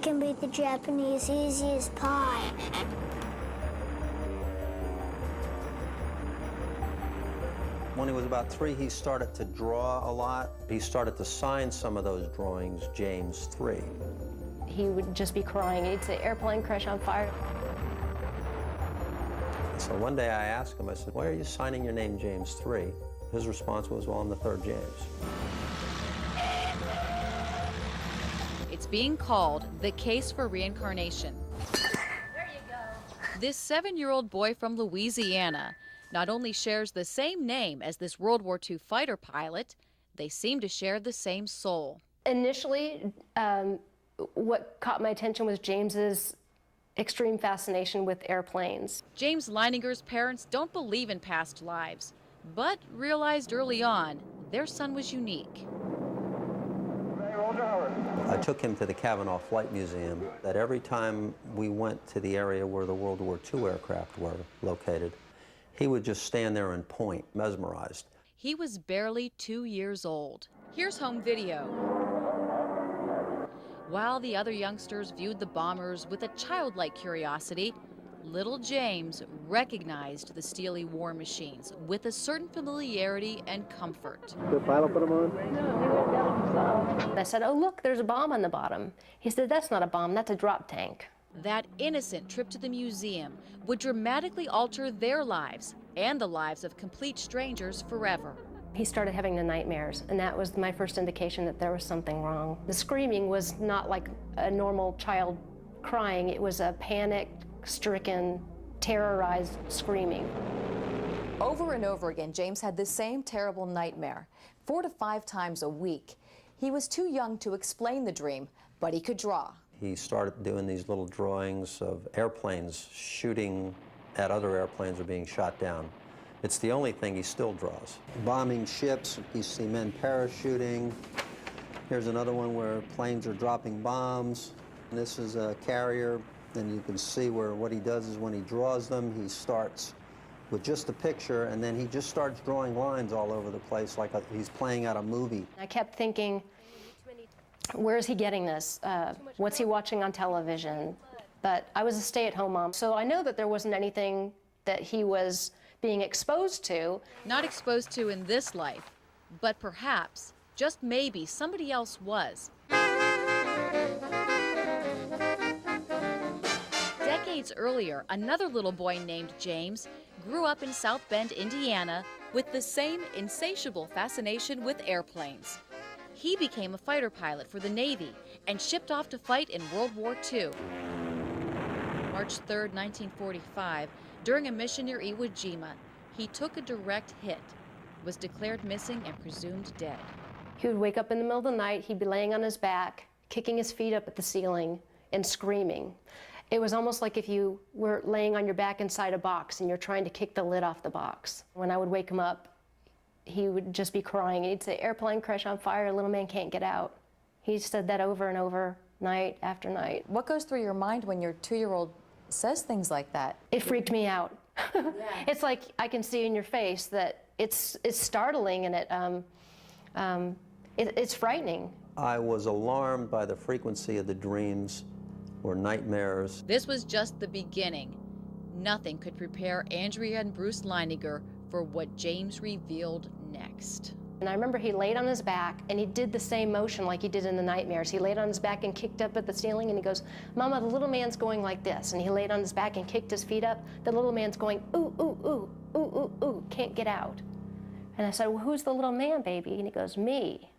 I can beat the Japanese easy as pie. When he was about 3, he started to draw a lot. He started to sign some of those drawings James 3. He would just be crying. He'd say, airplane crash on fire. So one day I asked him, I said, why are you signing your name James 3? His response was, well, I'm the 3rd James. It's being called the case for reincarnation. There you go. This 7-year-old boy from Louisiana not only shares the same name as this World War II fighter pilot, they seem to share the same soul. Initially, what caught my attention was James's extreme fascination with airplanes. James Leininger's parents don't believe in past lives, but realized early on their son was unique. I took him to the Kavanaugh Flight Museum. That every time we went to the area where the World War II aircraft were located, he would just stand there and point, mesmerized. He was barely 2 years old. Here's home video. While the other youngsters viewed the bombers with a childlike curiosity, little James recognized the steely war machines with a certain familiarity and comfort. The pilot put them on? I said, oh, look, there's a bomb on the bottom. He said, that's not a bomb, that's a drop tank. That innocent trip to the museum would dramatically alter their lives and the lives of complete strangers forever. He started having the nightmares, and that was my first indication that there was something wrong. The screaming was not like a normal child crying. It was a panicked, stricken, terrorized screaming. Over and over again, James had the same terrible nightmare, 4 to 5 times a week. He was too young to explain the dream, but he could draw. He started doing these little drawings of airplanes shooting at other airplanes or being shot down. It's the only thing he still draws. Bombing ships, you see men parachuting. Here's another one where planes are dropping bombs. This is a carrier, and you can see where what he does is when he draws them, he starts with just a picture, and then he just starts drawing lines all over the place like he's playing out a movie. I kept thinking, where is he getting this? What's he watching on television? But I was a stay-at-home mom, so I know that there wasn't anything that he was being exposed to. Not exposed to in this life, but perhaps, just maybe, somebody else was. Decades earlier, another little boy named James grew up in South Bend, Indiana, with the same insatiable fascination with airplanes. He became a fighter pilot for the Navy and shipped off to fight in World War II. March 3, 1945, during a mission near Iwo Jima, he took a direct hit, was declared missing and presumed dead. He would wake up in the middle of the night, he'd be laying on his back, kicking his feet up at the ceiling and screaming. It was almost like if you were laying on your back inside a box and you're trying to kick the lid off the box. When I would wake him up, he would just be crying. He'd say, airplane crash on fire, little man can't get out. He said that over and over, night after night. What goes through your mind when your 2-year-old says things like that? It freaked me out. Yeah. It's like I can see in your face that it's startling and it's frightening. I was alarmed by the frequency of the dreams or nightmares. This was just the beginning. Nothing could prepare Andrea and Bruce Leininger for what James revealed next. And I remember he laid on his back and he did the same motion like he did in the nightmares. He laid on his back and kicked up at the ceiling and he goes, Mama, the little man's going like this. And he laid on his back and kicked his feet up. The little man's going, ooh, ooh, ooh, ooh, ooh, ooh, can't get out. And I said, well, who's the little man, baby? And he goes, me.